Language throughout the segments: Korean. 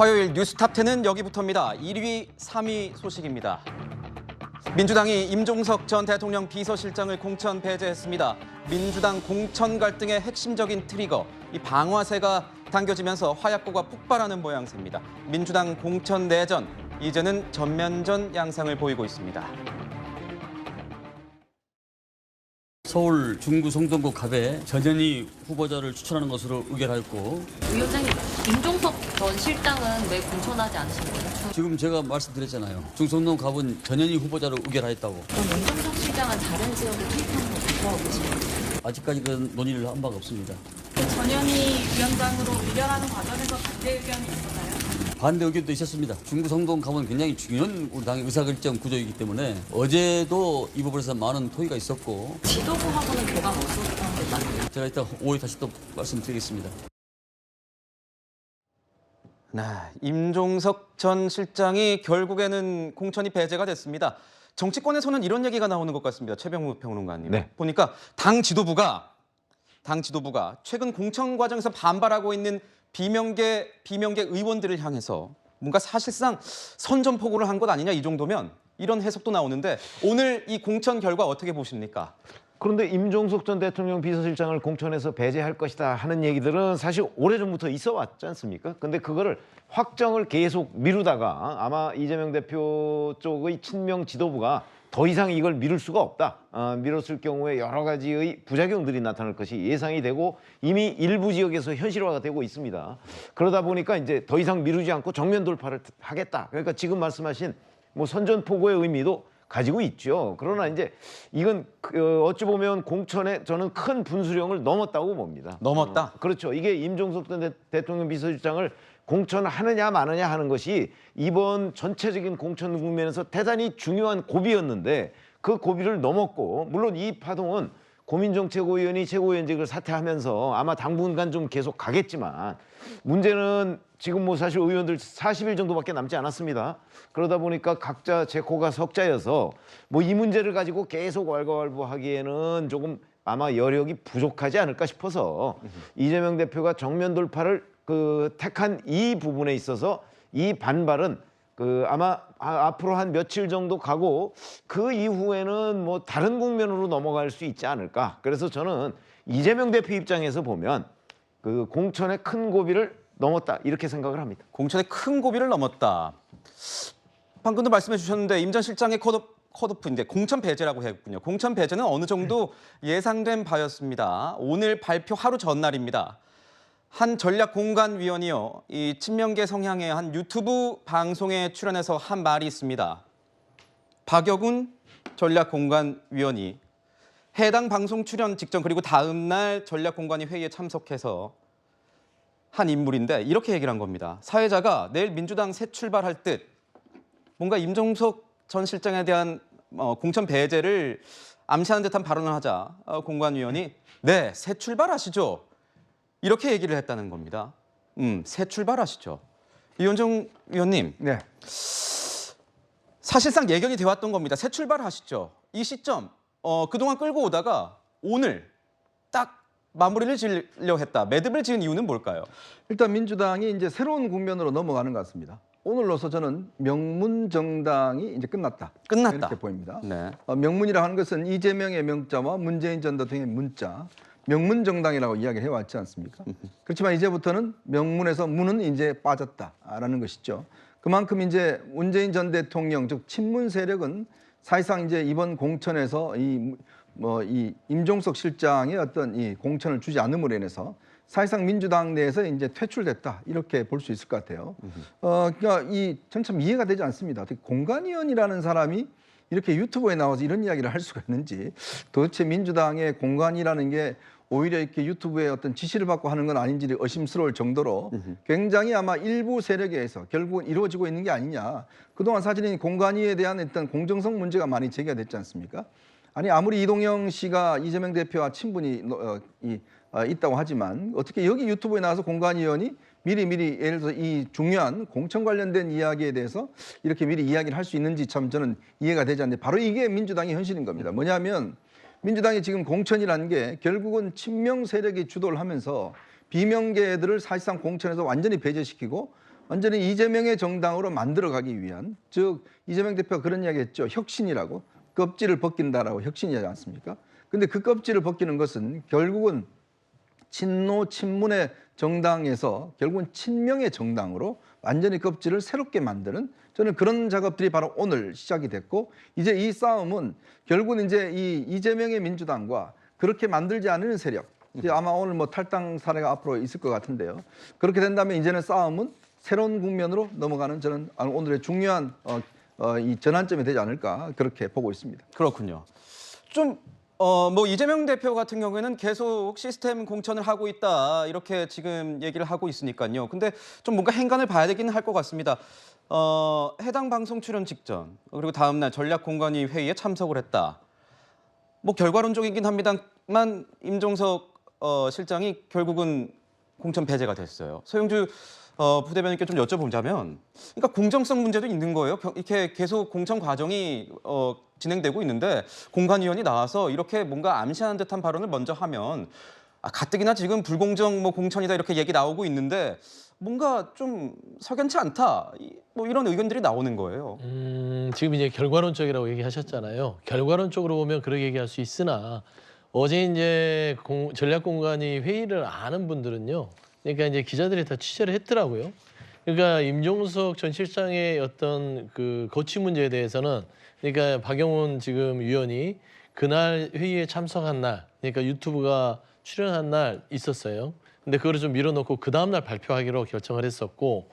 화요일 뉴스탑10은 여기부터입니다. 1위, 3위 소식입니다. 민주당이 임종석 전 대통령 비서실장을 공천 배제했습니다. 민주당 공천 갈등의 핵심적인 트리거, 이 방아쇠가 당겨지면서 화약고가 폭발하는 모양새입니다. 민주당 공천 내전, 이제는 전면전 양상을 보이고 있습니다. 서울 중구 성동구 갑에 전현희 후보자를 추천하는 것으로 의결하였고, 위원장님, 임종석 전 실장은 왜 공천하지 않으신 거예요? 지금 제가 말씀드렸잖아요. 중성동 갑은 전현희 후보자를 의결하였다고. 그럼 임종석 실장은 다른 지역에 투입하는 거 검토하고 계신가요? 아직까지 그런 논의를 한 바가 없습니다. 전현희 위원장으로 의결하는 과정에서 반대 의견이 있었나요? 반대 의견도 있었습니다. 중구 성동 갑은 굉장히 중요한 우리 당의 의사결정 구조이기 때문에 어제도 이 부분에서 많은 토의가 있었고, 지도부하고는 교감 어떻게 됐나요? 제가 이따 오후에 다시 또 말씀드리겠습니다. 네, 임종석 전 실장이 결국에는 공천이 배제가 됐습니다. 정치권에서는 이런 얘기가 나오는 것 같습니다. 최병우 평론가님. 네. 보니까 당 지도부가 최근 공천 과정에서 반발하고 있는 비명계 의원들을 향해서 뭔가 사실상 선전포고를 한 것 아니냐, 이 정도면, 이런 해석도 나오는데, 오늘 이 공천 결과 어떻게 보십니까? 그런데 임종석 전 대통령 비서실장을 공천해서 배제할 것이다 하는 얘기들은 사실 오래전부터 있어 왔지 않습니까? 근데 그거를 확정을 계속 미루다가 아마 이재명 대표 쪽의 친명 지도부가 더 이상 이걸 미룰 수가 없다. 미뤘을 경우에 여러 가지의 부작용들이 나타날 것이 예상이 되고 이미 일부 지역에서 현실화가 되고 있습니다. 그러다 보니까 이제 더 이상 미루지 않고 정면 돌파를 하겠다. 그러니까 지금 말씀하신 뭐 선전포고의 의미도 가지고 있죠. 그러나 이제 이건 어찌 보면 공천에 저는 큰 분수령을 넘었다고 봅니다. 넘었다? 그렇죠. 이게 임종석 전 대통령 비서실장을 공천하느냐 마느냐 하는 것이 이번 전체적인 공천 국면에서 대단히 중요한 고비였는데 그 고비를 넘었고, 물론 이 파동은 고민정 최고위원이 최고위원직을 사퇴하면서 아마 당분간 좀 계속 가겠지만, 문제는 지금 뭐 사실 의원들 40일 정도밖에 남지 않았습니다. 그러다 보니까 각자 제 코가 석자여서 뭐 이 문제를 가지고 계속 왈가왈부하기에는 조금 아마 여력이 부족하지 않을까 싶어서 이재명 대표가 정면 돌파를 택한 이 부분에 있어서 이 반발은 아마 앞으로 한 며칠 정도 가고 그 이후에는 뭐 다른 국면으로 넘어갈 수 있지 않을까. 그래서 저는 이재명 대표 입장에서 보면 공천의 큰 고비를 넘었다, 이렇게 생각을 합니다. 공천의 큰 고비를 넘었다. 방금도 말씀해 주셨는데 임 전 실장의 컷오프, 이제 공천 배제라고 했군요. 공천 배제는 어느 정도 예상된 바였습니다. 오늘 발표 하루 전날입니다. 한 전략공관위원이요, 이 친명계 성향의 한 유튜브 방송에 출연해서 한 말이 있습니다. 박여군 전략공관위원이 해당 방송 출연 직전, 그리고 다음 날 전략공관위 회의에 참석해서 한 인물인데 이렇게 얘기를 한 겁니다. 사회자가 내일 민주당 새 출발할 듯, 뭔가 임종석 전 실장에 대한 공천 배제를 암시하는 듯한 발언을 하자 공관위원이 네, 새 출발하시죠, 이렇게 얘기를 했다는 겁니다. 새 출발하시죠. 이현정 위원님, 네. 사실상 예견이 되었던 겁니다. 새 출발하시죠. 이 시점, 그동안 끌고 오다가 오늘 딱 마무리를 지으려 했다. 매듭을 지은 이유는 뭘까요? 일단 민주당이 이제 새로운 국면으로 넘어가는 것 같습니다. 오늘로서 저는 명문 정당이 이제 끝났다. 이렇게 보입니다. 네. 명문이라 하는 것은 이재명의 명자와 문재인 전 대통령의 문자, 명문 정당이라고 이야기를 해왔지 않습니까? 그렇지만 이제부터는 명문에서 문은 이제 빠졌다라는 것이죠. 그만큼 이제 문재인 전 대통령, 즉 친문 세력은 사실상 이제 이번 공천에서 이 임종석 실장의 어떤 이 공천을 주지 않음으로 인해서 사실상 민주당 내에서 이제 퇴출됐다, 이렇게 볼 수 있을 것 같아요. 그러니까 전 참 이해가 되지 않습니다. 어떻게 공관위원이라는 사람이 이렇게 유튜브에 나와서 이런 이야기를 할 수가 있는지, 도대체 민주당의 공관이라는 게 오히려 이렇게 유튜브에 어떤 지시를 받고 하는 건 아닌지 의심스러울 정도로 굉장히 아마 일부 세력에 의해서 결국은 이루어지고 있는 게 아니냐. 그동안 사실은 공관위에 대한 어떤 공정성 문제가 많이 제기가 됐지 않습니까? 아니, 아무리 이동영 씨가 이재명 대표와 친분이 있다고 하지만 어떻게 여기 유튜브에 나와서 공관위원이 미리 예를 들어서 이 중요한 공천 관련된 이야기에 대해서 이렇게 미리 이야기를 할 수 있는지 참 저는 이해가 되지 않는데, 바로 이게 민주당의 현실인 겁니다. 뭐냐면 민주당이 지금 공천이라는 게 결국은 친명 세력이 주도를 하면서 비명계들을 사실상 공천에서 완전히 배제시키고 완전히 이재명의 정당으로 만들어가기 위한, 즉 이재명 대표가 그런 이야기했죠. 혁신이라고, 껍질을 벗긴다라고 혁신이지 않습니까? 근데 그 껍질을 벗기는 것은 결국은 친노 친문의 정당에서 결국은 친명의 정당으로 완전히 껍질을 새롭게 만드는, 저는 그런 작업들이 바로 오늘 시작이 됐고, 이제 이 싸움은 결국은 이제 이 이재명의 민주당과 그렇게 만들지 않는 세력, 이제 아마 오늘 뭐 탈당 사례가 앞으로 있을 것 같은데요. 그렇게 된다면 이제는 싸움은 새로운 국면으로 넘어가는, 저는 오늘의 중요한 이 전환점이 되지 않을까 그렇게 보고 있습니다. 그렇군요. 좀 뭐 이재명 대표 같은 경우에는 계속 시스템 공천을 하고 있다 이렇게 지금 얘기를 하고 있으니까요. 근데 좀 뭔가 행간을 봐야 되기는 할 것 같습니다. 해당 방송 출연 직전 그리고 다음 날 전략공관위 회의에 참석을 했다. 뭐 결과론적이긴 합니다만 임종석 실장이 결국은 공천 배제가 됐어요. 서영주 부대변인께 좀 여쭤보자면, 그러니까 공정성 문제도 있는 거예요. 이렇게 계속 공천 과정이 진행되고 있는데 공관위원이 나와서 이렇게 뭔가 암시하는 듯한 발언을 먼저 하면 가뜩이나 지금 불공정 뭐 공천이다 이렇게 얘기 나오고 있는데 뭔가 좀 석연치 않다 뭐 이런 의견들이 나오는 거예요. 지금 이제 결과론적이라고 얘기하셨잖아요. 결과론적으로 보면 그렇게 얘기할 수 있으나 어제 이제 전략공관위 회의를 아는 분들은요. 그러니까 이제 기자들이 다 취재를 했더라고요. 그러니까 임종석 전 실장의 어떤 그 거취 문제에 대해서는, 그러니까 박영훈 지금 위원이 그날 회의에 참석한 날, 그러니까 유튜브가 출연한 날 있었어요. 근데 그거를 좀 밀어놓고 그 다음 날 발표하기로 결정을 했었고,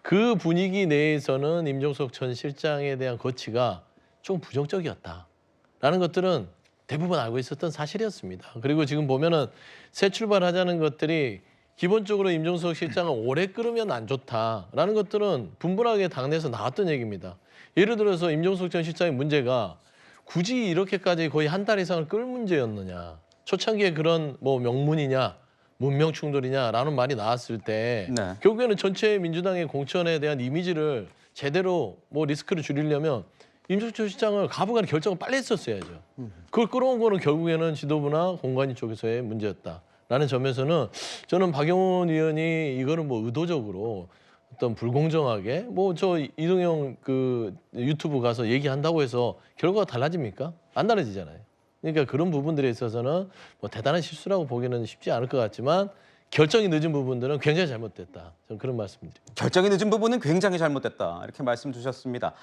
그 분위기 내에서는 임종석 전 실장에 대한 거취가 좀 부정적이었다라는 것들은 대부분 알고 있었던 사실이었습니다. 그리고 지금 보면은 새 출발하자는 것들이 기본적으로 임종석 실장을 오래 끌으면 안 좋다라는 것들은 분분하게 당내에서 나왔던 얘기입니다. 예를 들어서 임종석 전 실장의 문제가 굳이 이렇게까지 거의 한 달 이상을 끌 문제였느냐, 초창기에 그런 뭐 명문이냐 문명 충돌이냐라는 말이 나왔을 때 네. 결국에는 전체 민주당의 공천에 대한 이미지를 제대로 뭐 리스크를 줄이려면 임종석 전 실장을 가부간의 결정을 빨리 했었어야죠. 그걸 끌어온 거는 결국에는 지도부나 공관위 쪽에서의 문제였다. 라는 점에서는 저는 박영훈 의원이 이거를 뭐 의도적으로 어떤 불공정하게 뭐 저 이동영 그 유튜브 가서 얘기한다고 해서 결과가 달라집니까? 안 달라지잖아요. 그러니까 그런 부분들에 있어서는 뭐 대단한 실수라고 보기는 쉽지 않을 것 같지만 결정이 늦은 부분들은 굉장히 잘못됐다. 저는 그런 말씀드립니다. 결정이 늦은 부분은 굉장히 잘못됐다 이렇게 말씀 주셨습니다.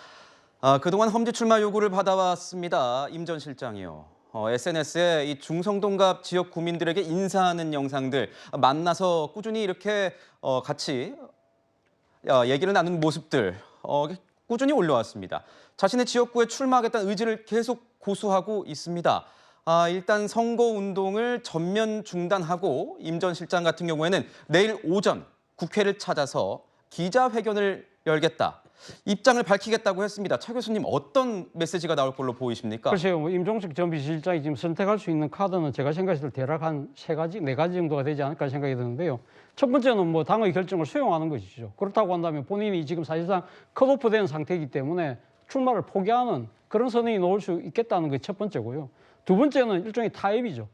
그동안 험지 출마 요구를 받아왔습니다. 임 전 실장이요. SNS에 이 중성동갑 지역 구민들에게 인사하는 영상들 만나서 꾸준히 이렇게 같이 얘기를 나누는 모습들 꾸준히 올려왔습니다. 자신의 지역구에 출마하겠다는 의지를 계속 고수하고 있습니다. 일단 선거운동을 전면 중단하고 임 전 실장 같은 경우에는 내일 오전 국회를 찾아서 기자회견을 열겠다. 입장을 밝히겠다고 했습니다. 차 교수님 어떤 메시지가 나올 걸로 보이십니까? 글쎄요, 뭐 임종석 전 비서실장이 지금 선택할 수 있는 카드는 제가 생각했을 때 대략 한 3가지, 4가지 정도가 되지 않을까 생각이 드는데요. 첫 번째는 뭐 당의 결정을 수용하는 것이죠. 그렇다고 한다면 본인이 지금 사실상 컷오프된 상태이기 때문에 출마를 포기하는 그런 선언이 나올 수 있겠다는 게 첫 번째고요. 두 번째는 일종의 타협이죠.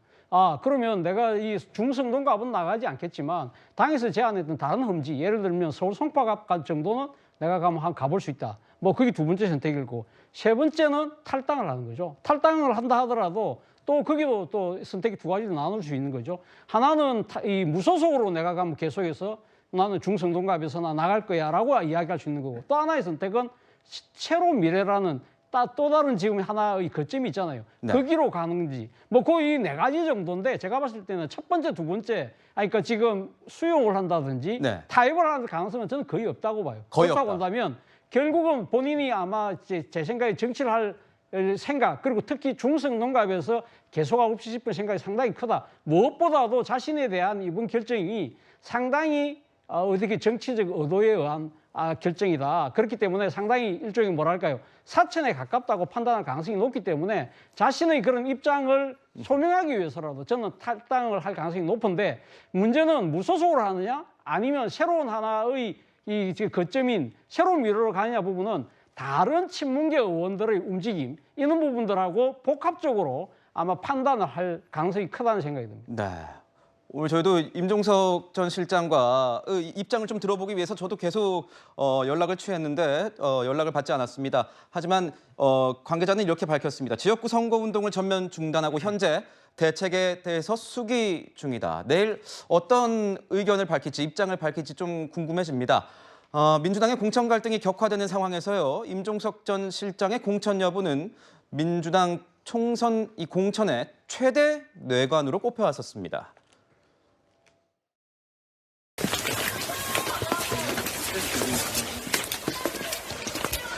그러면 내가 이 중성동갑은 나가지 않겠지만 당에서 제안했던 다른 험지, 예를 들면 서울 송파갑 정도는 내가 가면 가볼 수 있다. 뭐 그게 두 번째 선택이고, 세 번째는 탈당을 하는 거죠. 탈당을 한다 하더라도 또 거기도 또 선택이 2가지로 나눌 수 있는 거죠. 하나는 이 무소속으로 내가 가면 계속해서 나는 중성동갑에서나 나갈 거야라고 이야기할 수 있는 거고, 또 하나의 선택은 새로운 미래라는 또 다른 지금 하나의 거점이 있잖아요. 네. 거기로 가는지 뭐 거의 4가지 정도인데 제가 봤을 때는 첫 번째, 두 번째, 그러니까 지금 수용을 한다든지 네. 타협을 하는 가능성은 저는 거의 없다고 봐요. 거의 그렇다고 없다. 한다면 결국은 본인이 아마 제 생각에 정치를 할 생각, 그리고 특히 중성동갑에서 계속하고 싶은 생각이 상당히 크다. 무엇보다도 자신에 대한 이번 결정이 상당히 어떻게 정치적 의도에 의한 결정이다. 그렇기 때문에 상당히 일종의 뭐랄까요, 사천에 가깝다고 판단할 가능성이 높기 때문에 자신의 그런 입장을 소명하기 위해서라도 저는 탈당을 할 가능성이 높은데, 문제는 무소속으로 하느냐 아니면 새로운 하나의 이 거점인 새로운 미래로 가느냐 부분은 다른 친문계 의원들의 움직임 이런 부분들하고 복합적으로 아마 판단을 할 가능성이 크다는 생각이 듭니다. 네. 오늘 저희도 임종석 전 실장과 입장을 좀 들어보기 위해서 저도 계속 연락을 취했는데 연락을 받지 않았습니다. 하지만 관계자는 이렇게 밝혔습니다. 지역구 선거운동을 전면 중단하고 현재 대책에 대해서 수기 중이다. 내일 어떤 의견을 밝힐지, 입장을 밝힐지 좀 궁금해집니다. 민주당의 공천 갈등이 격화되는 상황에서요. 임종석 전 실장의 공천 여부는 민주당 총선 이 공천의 최대 뇌관으로 꼽혀왔었습니다.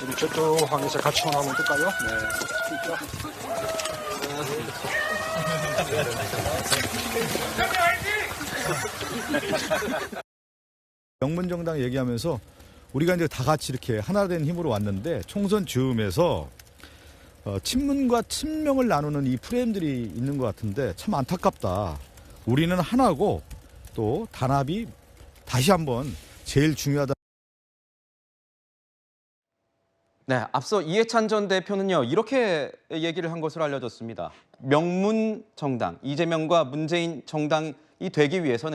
우리 저쪽 방에서 같이 나오면 될까요? 명문정당 얘기하면서 우리가 이제 다 같이 이렇게 하나 된 힘으로 왔는데 총선 즈음에서 친문과 친명을 나누는 이 프레임들이 있는 것 같은데 참 안타깝다. 우리는 하나고 또 단합이 다시 한번 제일 중요하다. 네, 앞서 이해찬 전 대표는요 이렇게 얘기를 한 것으로 알려졌습니다. 명문 정당, 이재명과 문재인 정당이 되기 위해서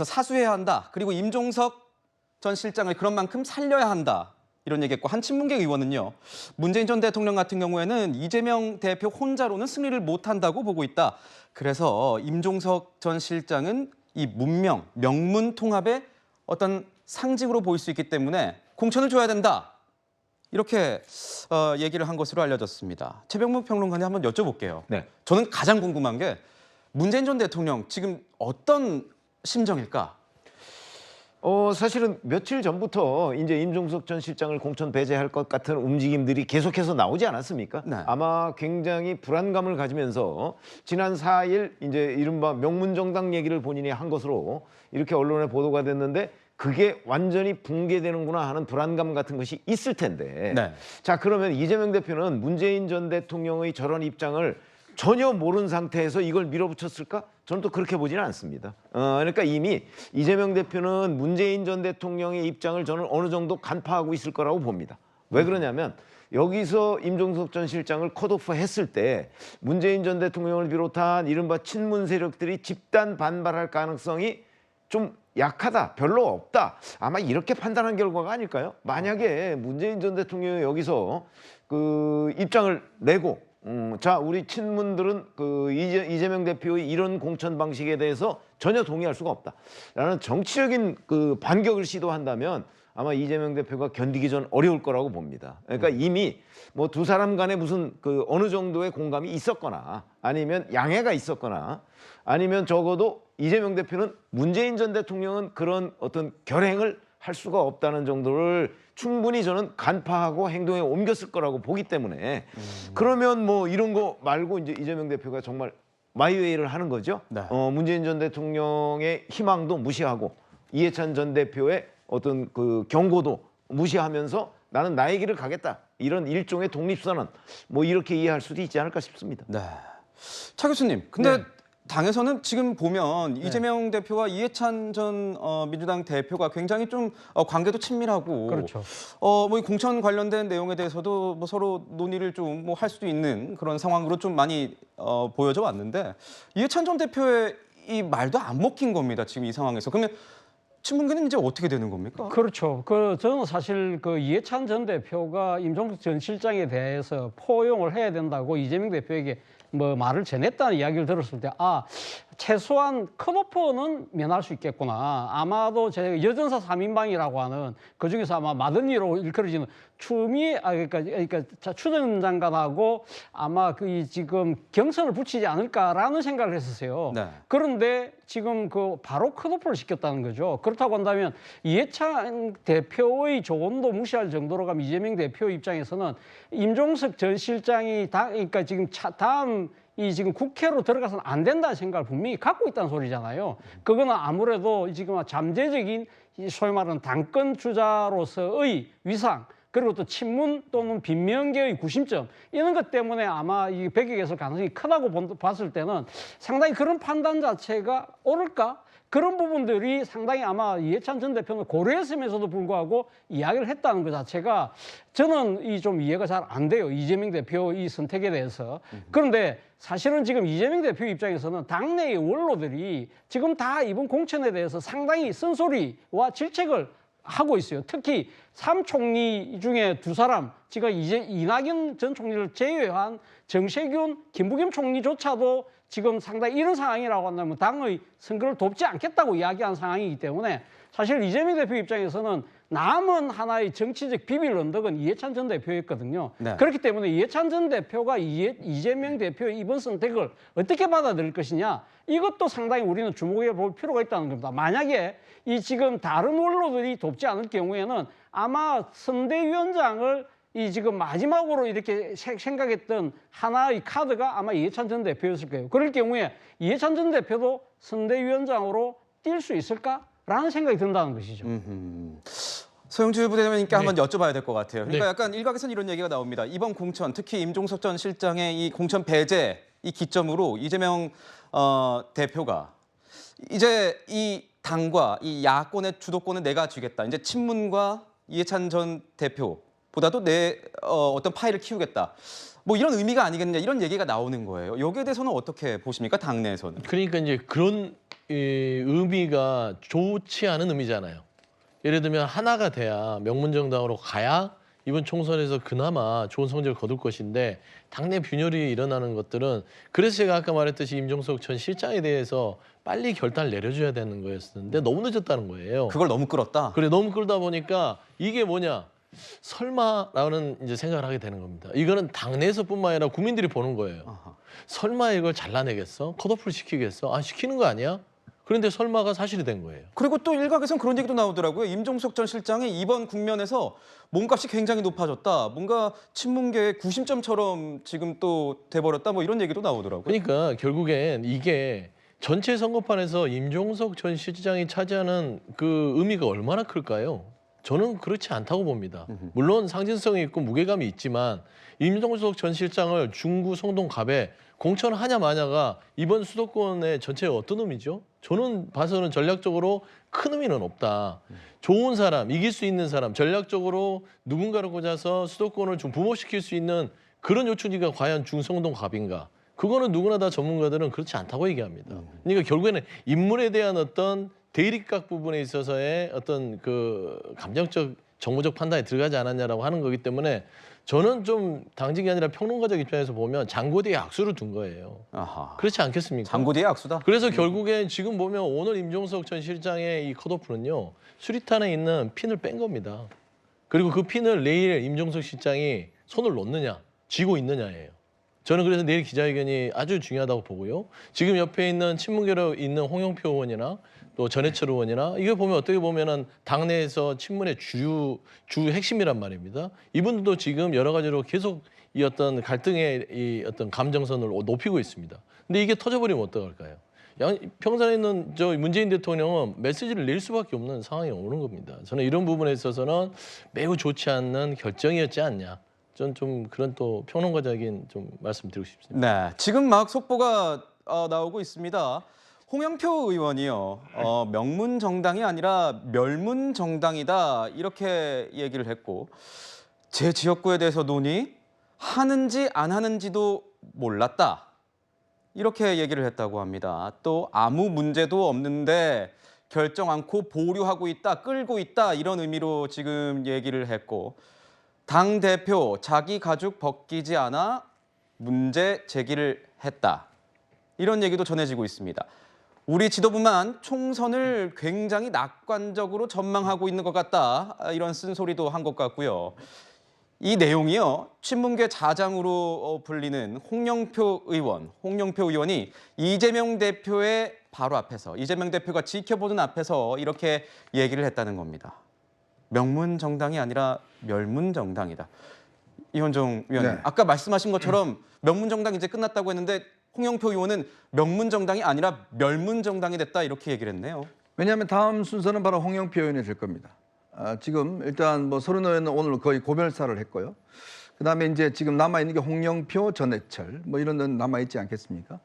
사수해야 한다. 그리고 임종석 전 실장을 그런 만큼 살려야 한다. 이런 얘기했고 한 친문계 의원은요. 문재인 전 대통령 같은 경우에는 이재명 대표 혼자로는 승리를 못한다고 보고 있다. 그래서 임종석 전 실장은 이 문명, 명문 통합의 어떤 상징으로 보일 수 있기 때문에 공천을 줘야 된다. 이렇게 얘기를 한 것으로 알려졌습니다. 최병무 평론가님 한번 여쭤볼게요. 네. 저는 가장 궁금한 게 문재인 전 대통령 지금 어떤 심정일까? 사실은 며칠 전부터 이제 임종석 전 실장을 공천 배제할 것 같은 움직임들이 계속해서 나오지 않았습니까? 네. 아마 굉장히 불안감을 가지면서 지난 4일 이제 이른바 명문정당 얘기를 본인이 한 것으로 이렇게 언론에 보도가 됐는데 그게 완전히 붕괴되는구나 하는 불안감 같은 것이 있을 텐데. 네. 자, 그러면 이재명 대표는 문재인 전 대통령의 저런 입장을 전혀 모르는 상태에서 이걸 밀어붙였을까? 저는 또 그렇게 보지는 않습니다. 그러니까 이미 이재명 대표는 문재인 전 대통령의 입장을 저는 어느 정도 간파하고 있을 거라고 봅니다. 왜 그러냐면 여기서 임종석 전 실장을 컷오프 했을 때 문재인 전 대통령을 비롯한 이른바 친문 세력들이 집단 반발할 가능성이 좀 약하다, 별로 없다. 아마 이렇게 판단한 결과가 아닐까요? 만약에 문재인 전 대통령이 여기서 그 입장을 내고 자, 우리 친문들은 그 이재명 대표의 이런 공천 방식에 대해서 전혀 동의할 수가 없다라는 정치적인 그 반격을 시도한다면 아마 이재명 대표가 견디기 전 어려울 거라고 봅니다. 그러니까 이미 뭐 두 사람 간에 무슨 그 어느 정도의 공감이 있었거나 아니면 양해가 있었거나 아니면 적어도 이재명 대표는 문재인 전 대통령은 그런 어떤 결행을 할 수가 없다는 정도를 충분히 저는 간파하고 행동에 옮겼을 거라고 보기 때문에 그러면 뭐 이런 거 말고 이제 이재명 대표가 정말 마이웨이를 하는 거죠. 네. 문재인 전 대통령의 희망도 무시하고 이해찬 전 대표의 어떤 그 경고도 무시하면서 나는 나의 길을 가겠다. 이런 일종의 독립선언 뭐 이렇게 이해할 수도 있지 않을까 싶습니다. 네. 차 교수님, 근데 네. 당에서는 지금 보면 이재명 대표와 이해찬 전 민주당 대표가 굉장히 좀 관계도 친밀하고 그렇죠. 뭐 공천 관련된 내용에 대해서도 뭐 서로 논의를 좀 뭐 할 수도 있는 그런 상황으로 좀 많이 보여져 왔는데 이해찬 전 대표의 이 말도 안 먹힌 겁니다. 지금 이 상황에서. 그러면 친문계는 이제 어떻게 되는 겁니까? 그렇죠. 저는 사실 그 이해찬 전 대표가 임종석 전 실장에 대해서 포용을 해야 된다고 이재명 대표에게 뭐 말을 전했다는 이야기를 들었을 때 최소한 컷오프는 면할 수 있겠구나. 아마도 제가 여전사 3인방이라고 하는 그중에서 아마 마든니로 일컬어지는 그러니까 추전 장관하고 아마 그 지금 경선을 붙이지 않을까라는 생각을 했었어요. 네. 그런데 지금 그 바로 컷오프를 시켰다는 거죠. 그렇다고 한다면 이해찬 대표의 조언도 무시할 정도로 가면 이재명 대표 입장에서는 임종석 전 실장이 그러니까 지금 다음 이 지금 국회로 들어가서는 안 된다는 생각을 분명히 갖고 있다는 소리잖아요. 그거는 아무래도 지금 잠재적인 소위 말하는 당권 주자로서의 위상 그리고 또 친문 또는 빈명계의 구심점 이런 것 때문에 아마 이 배격에서 가능성이 크다고 봤을 때는 상당히 그런 판단 자체가 옳을까? 그런 부분들이 상당히 아마 이해찬 전 대표는 고려했으면서도 불구하고 이야기를 했다는 것 자체가 저는 이 좀 이해가 잘 안 돼요. 이재명 대표 이 선택에 대해서. 그런데 사실은 지금 이재명 대표 입장에서는 당내의 원로들이 지금 다 이번 공천에 대해서 상당히 쓴소리와 질책을 하고 있어요. 특히 3총리 중에 2사람, 지금 이제 이낙연 전 총리를 제외한 정세균, 김부겸 총리조차도 지금 상당히 이런 상황이라고 한다면 당의 선거를 돕지 않겠다고 이야기한 상황이기 때문에 사실 이재명 대표 입장에서는 남은 하나의 정치적 비빌 언덕은 이해찬 전 대표였거든요. 네. 그렇기 때문에 이해찬 전 대표가 이재명 대표의 이번 선택을 어떻게 받아들일 것이냐, 이것도 상당히 우리는 주목해 볼 필요가 있다는 겁니다. 만약에 이 지금 다른 원로들이 돕지 않을 경우에는 아마 선대위원장을 이 지금 마지막으로 이렇게 생각했던 하나의 카드가 아마 이해찬 전 대표였을 거예요. 그럴 경우에 이해찬 전 대표도 선대위원장으로 뛸 수 있을까라는 생각이 든다는 것이죠. 소영주 부대변인께 네. 한번 여쭤봐야 될 것 같아요. 그러니까 네. 약간 일각에서는 이런 얘기가 나옵니다. 이번 공천, 특히 임종석 전 실장의 이 공천 배제 이 기점으로 이재명 대표가 이제 이 당과 이 야권의 주도권은 내가 쥐겠다. 이제 친문과 이해찬 전 대표보다도 내 어떤 파일을 키우겠다. 뭐 이런 의미가 아니겠느냐 이런 얘기가 나오는 거예요. 여기에 대해서는 어떻게 보십니까? 당내에서는. 그러니까 이제 그런 의미가 좋지 않은 의미잖아요. 예를 들면 하나가 돼야 명문정당으로 가야 이번 총선에서 그나마 좋은 성적을 거둘 것인데 당내 분열이 일어나는 것들은 그래서 제가 아까 말했듯이 임종석 전 실장에 대해서 빨리 결단을 내려줘야 되는 거였는데 너무 늦었다는 거예요. 그걸 너무 끌었다. 그래 너무 끌다 보니까 이게 뭐냐 설마라는 이제 생각을 하게 되는 겁니다. 이거는 당내에서뿐만 아니라 국민들이 보는 거예요. 설마 이걸 잘라내겠어? 컷오프를 시키겠어? 아 시키는 거 아니야? 그런데 설마가 사실이 된 거예요. 그리고 또 일각에서는 그런 얘기도 나오더라고요. 임종석 전 실장이 이번 국면에서 몸값이 굉장히 높아졌다. 뭔가 친문계의 구심점처럼 지금 또 돼버렸다. 뭐 이런 얘기도 나오더라고요. 그러니까 결국엔 이게 전체 선거판에서 임종석 전 실장이 차지하는 그 의미가 얼마나 클까요? 저는 그렇지 않다고 봅니다. 물론 상징성이 있고 무게감이 있지만 임종석 전 실장을 중구 성동갑에 공천하냐 마냐가 이번 수도권의 전체에 어떤 의미죠? 저는 봐서는 전략적으로 큰 의미는 없다. 좋은 사람, 이길 수 있는 사람, 전략적으로 누군가를 꽂아서 수도권을 좀 부모시킬 수 있는 그런 요충지가 과연 중성동갑인가? 그거는 누구나 다 전문가들은 그렇지 않다고 얘기합니다. 그러니까 결국에는 인물에 대한 어떤 대립각 부분에 있어서의 어떤 그 감정적, 정무적 판단이 들어가지 않았냐라고 하는 거기 때문에 저는 좀 당직이 아니라 평론가적 입장에서 보면 장고대에 악수를 둔 거예요. 아하. 그렇지 않겠습니까? 장고대의 악수다. 그래서 결국엔 지금 보면 오늘 임종석 전 실장의 이 컷오프는요. 수리탄에 있는 핀을 뺀 겁니다. 그리고 그 핀을 내일 임종석 실장이 손을 놓느냐, 쥐고 있느냐예요. 저는 그래서 내일 기자회견이 아주 중요하다고 보고요. 지금 옆에 있는 친문계로 있는 홍영표 의원이나 또 전해철 의원이나 이거 보면 어떻게 보면은 당내에서 친문의 주 핵심이란 말입니다. 이분들도 지금 여러 가지로 계속 이 어떤 갈등의 이 어떤 감정선을 높이고 있습니다. 근데 이게 터져버리면 어떡할까요? 평산에 있는 저 문재인 대통령은 메시지를 낼 수밖에 없는 상황이 오는 겁니다. 저는 이런 부분에 있어서는 매우 좋지 않는 결정이었지 않냐. 저는 좀 그런 또 평론가적인 좀 말씀드리고 싶습니다. 네, 지금 막 속보가 나오고 있습니다. 홍영표 의원이요, 명문 정당이 아니라 멸문 정당이다 이렇게 얘기를 했고 제 지역구에 대해서 논의하는지 안 하는지도 몰랐다 이렇게 얘기를 했다고 합니다. 또 아무 문제도 없는데 결정 않고 보류하고 있다, 끌고 있다 이런 의미로 지금 얘기를 했고 당 대표 자기 가죽 벗기지 않아 문제 제기를 했다 이런 얘기도 전해지고 있습니다. 우리 지도부만 총선을 굉장히 낙관적으로 전망하고 있는 것 같다 이런 쓴소리도 한 것 같고요. 이 내용이요 친문계 자장으로 불리는 홍영표 의원이 이재명 대표의 바로 앞에서 이재명 대표가 지켜보는 앞에서 이렇게 얘기를 했다는 겁니다. 명문 정당이 아니라 멸문 정당이다. 이현종 위원님, 네. 아까 말씀하신 것처럼 명문 정당 이제 끝났다고 했는데 홍영표 의원은 명문 정당이 아니라 멸문 정당이 됐다 이렇게 얘기를 했네요. 왜냐하면 다음 순서는 바로 홍영표 의원이 될 겁니다. 지금 일단 뭐 서른 의원은 오늘 거의 고별사를 했고요. 그다음에 이제 지금 남아 있는 게 홍영표, 전해철 뭐 이런 건 남아 있지 않겠습니까?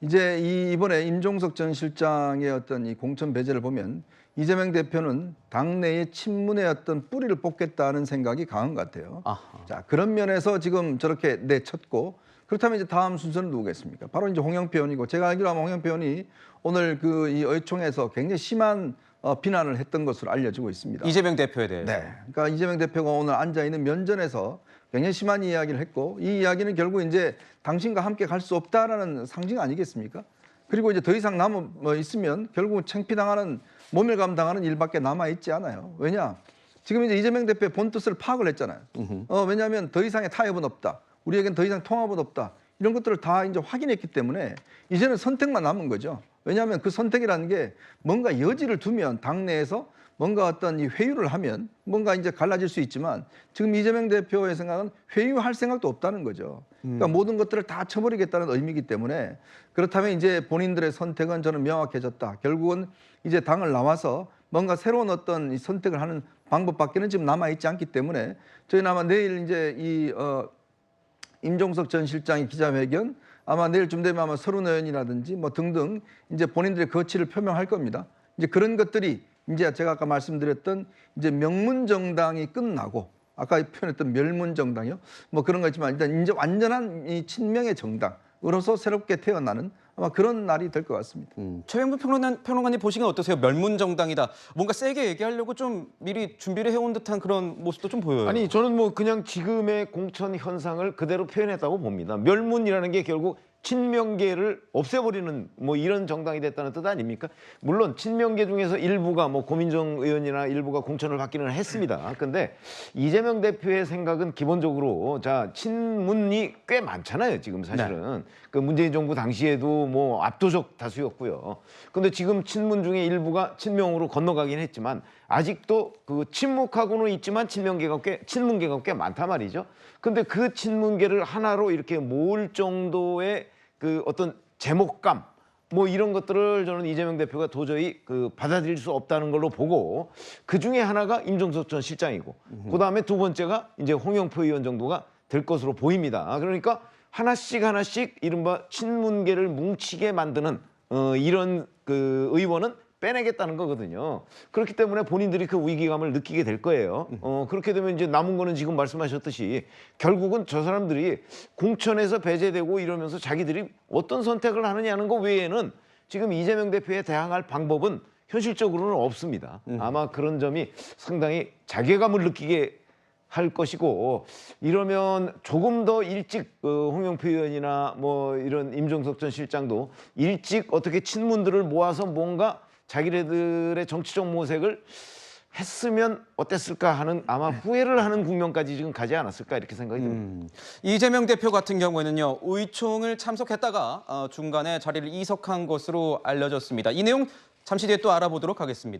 이제 이번에 임종석 전 실장의 어떤 이 공천 배제를 보면 이재명 대표는 당내의 친문의 어떤 뿌리를 뽑겠다는 생각이 강한 것 같아요. 아하. 자, 그런 면에서 지금 저렇게 내쳤고, 그렇다면 이제 다음 순서는 누구겠습니까? 바로 이제 홍영표 의원이고, 제가 알기로 아마 홍영표 의원이 오늘 이 의총에서 굉장히 심한 비난을 했던 것으로 알려지고 있습니다. 이재명 대표에 대해서. 네. 그러니까 이재명 대표가 오늘 앉아 있는 면전에서 굉장히 심한 이야기를 했고, 이 이야기는 결국 이제 당신과 함께 갈 수 없다라는 상징 아니겠습니까? 그리고 이제 더 이상 있으면 결국 창피당하는, 모멸감 당하는 일밖에 남아 있지 않아요. 왜냐? 지금 이제 이재명 대표의 본 뜻을 파악을 했잖아요. 왜냐하면 더 이상의 타협은 없다. 우리에겐 더 이상 통합은 없다. 이런 것들을 다 이제 확인했기 때문에 이제는 선택만 남은 거죠. 왜냐하면 그 선택이라는 게 뭔가 여지를 두면 당내에서 뭔가 어떤 이 회유를 하면 뭔가 이제 갈라질 수 있지만, 지금 이재명 대표의 생각은 회유할 생각도 없다는 거죠. 그러니까 모든 것들을 다 쳐버리겠다는 의미이기 때문에, 그렇다면 이제 본인들의 선택은 저는 명확해졌다. 결국은 이제 당을 나와서 뭔가 새로운 어떤 이 선택을 하는 방법밖에는 지금 남아 있지 않기 때문에, 저희는 아마 내일 이제 임종석 전 실장의 기자회견, 아마 내일쯤 되면 아마 서른 의원이라든지 뭐 등등 이제 본인들의 거취를 표명할 겁니다. 이제 그런 것들이 이제 제가 아까 말씀드렸던 이제 명문정당이 끝나고, 아까 표현했던 멸문정당이요, 뭐 그런 거 있지만 일단 이제 완전한 이 친명의 정당으로서 새롭게 태어나는 아마 그런 날이 될 것 같습니다. 최병무 평론가님 보시기엔 어떠세요? 멸문정당이다. 뭔가 세게 얘기하려고 좀 미리 준비를 해온 듯한 그런 모습도 좀 보여요. 아니 저는 뭐 그냥 지금의 공천 현상을 그대로 표현했다고 봅니다. 멸문이라는 게 결국 친명계를 없애버리는 뭐 이런 정당이 됐다는 뜻 아닙니까? 물론 친명계 중에서 일부가 뭐 고민정 의원이나 일부가 공천을 받기는 했습니다. 근데 이재명 대표의 생각은 기본적으로 자 친문이 꽤 많잖아요. 지금 사실은 그 문재인 정부 당시에도 뭐 압도적 다수였고요. 근데 지금 친문 중에 일부가 친명으로 건너가긴 했지만 아직도 그 친묵하고는 있지만 친문계가 꽤 많단 말이죠. 근데 그 친문계를 하나로 이렇게 모을 정도의 그 어떤 제목감 뭐 이런 것들을 저는 이재명 대표가 도저히 그 받아들일 수 없다는 걸로 보고, 그 중에 하나가 임종석 전 실장이고, 그 다음에 두 번째가 이제 홍영표 의원 정도가 될 것으로 보입니다. 그러니까 하나씩 이른바 친문계를 뭉치게 만드는 이런 그 의원은 빼내겠다는 거거든요. 그렇기 때문에 본인들이 그 위기감을 느끼게 될 거예요. 그렇게 되면 이제 남은 거는 지금 말씀하셨듯이 결국은 저 사람들이 공천에서 배제되고 이러면서 자기들이 어떤 선택을 하느냐는 거 외에는 지금 이재명 대표에 대항할 방법은 현실적으로는 없습니다. 아마 그런 점이 상당히 자괴감을 느끼게 할 것이고, 이러면 조금 더 일찍 홍영표 의원이나 뭐 이런 임종석 전 실장도 일찍 어떻게 친문들을 모아서 뭔가 자기네들의 정치적 모색을 했으면 어땠을까 하는 아마 후회를 하는 국면까지 지금 가지 않았을까 이렇게 생각이 듭니다. 이재명 대표 같은 경우에는요, 의총을 참석했다가 중간에 자리를 이석한 것으로 알려졌습니다. 이 내용 잠시 뒤에 또 알아보도록 하겠습니다.